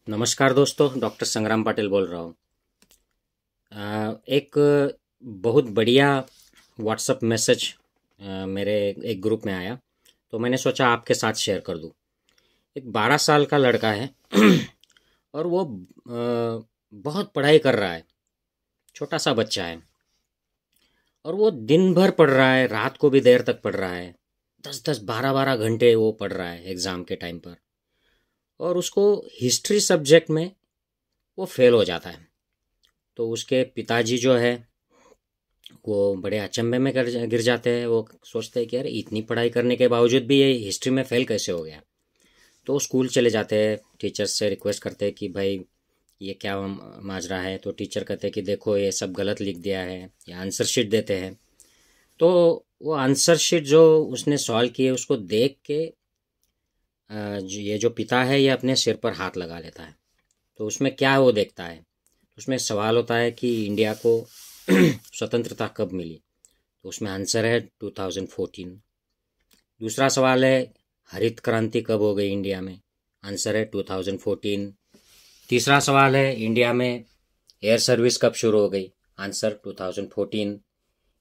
नमस्कार दोस्तों, डॉक्टर संग्राम पाटिल बोल रहा हूँ। एक बहुत बढ़िया व्हाट्सएप मैसेज मेरे एक ग्रुप में आया, तो मैंने सोचा आपके साथ शेयर कर दूँ। एक 12 साल का लड़का है और वो बहुत पढ़ाई कर रहा है। छोटा सा बच्चा है और वो दिन भर पढ़ रहा है, रात को भी देर तक पढ़ रहा है। 10-10, 12-12 घंटे वो पढ़ रहा है एग्ज़ाम के टाइम पर। और उसको हिस्ट्री सब्जेक्ट में वो फेल हो जाता है। तो उसके पिताजी जो है वो बड़े अचंभे में गिर जाते हैं। वो सोचते हैं कि अरे इतनी पढ़ाई करने के बावजूद भी ये हिस्ट्री में फेल कैसे हो गया। तो वो स्कूल चले जाते हैं, टीचर्स से रिक्वेस्ट करते हैं कि भाई ये क्या माजरा है। तो टीचर कहते हैं कि देखो ये सब गलत लिख दिया है, या आंसर शीट देते हैं। तो वो आंसर शीट जो उसने सॉल्व की है उसको देख के ये जो पिता है ये अपने सिर पर हाथ लगा लेता है। तो उसमें क्या वो देखता है, उसमें सवाल होता है कि इंडिया को स्वतंत्रता कब मिली। तो उसमें आंसर है 2014। दूसरा सवाल है हरित क्रांति कब हो गई इंडिया में, आंसर है 2014। तीसरा सवाल है इंडिया में एयर सर्विस कब शुरू हो गई, आंसर 2014।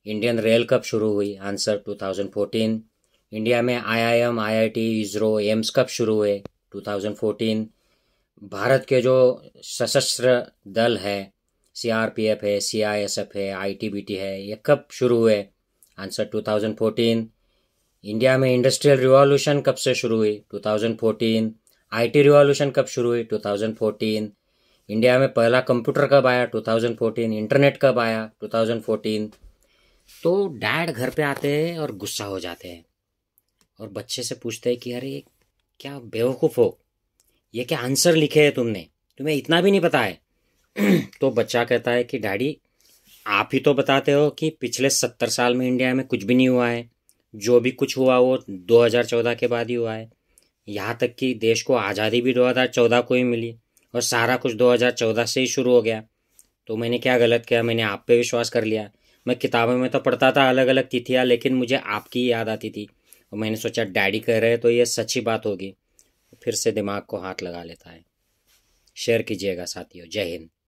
इंडियन रेल कब शुरू हुई, आंसर 2014। इंडिया में आईआईएम, आईआईटी, इसरो, एम्स कब शुरू हुए, 2014। भारत के जो सशस्त्र दल है, सीआरपीएफ है, सीआईएसएफ है, आईटीबीटी है, ये कब शुरू हुए, आंसर 2014। इंडिया में इंडस्ट्रियल रिवॉल्यूशन कब से शुरू हुई, 2014। आईटी रिवॉल्यूशन कब शुरू हुई, 2014। इंडिया में पहला कंप्यूटर कब आया, 2014। इंटरनेट कब आया, 2014। तो डैड घर पे आते हैं और गुस्सा हो जाते हैं और बच्चे से पूछते हैं कि अरे क्या बेवकूफ़ हो, ये क्या आंसर लिखे हैं तुमने, तुम्हें इतना भी नहीं पता है। तो बच्चा कहता है कि डैडी आप ही तो बताते हो कि पिछले 70 साल में इंडिया में कुछ भी नहीं हुआ है। जो भी कुछ हुआ वो 2014 के बाद ही हुआ है। यहाँ तक कि देश को आज़ादी भी 2014 को ही मिली और सारा कुछ 2014 से ही शुरू हो गया। तो मैंने क्या गलत किया, मैंने आप पे विश्वास कर लिया। मैं किताबों में तो पढ़ता था अलग अलग तिथियाँ, लेकिन मुझे आपकी याद आती थी और मैंने सोचा डैडी कह रहे हैं तो ये सच्ची बात होगी। फिर से दिमाग को हाथ लगा लेता है। शेयर कीजिएगा साथियों। जय हिंद।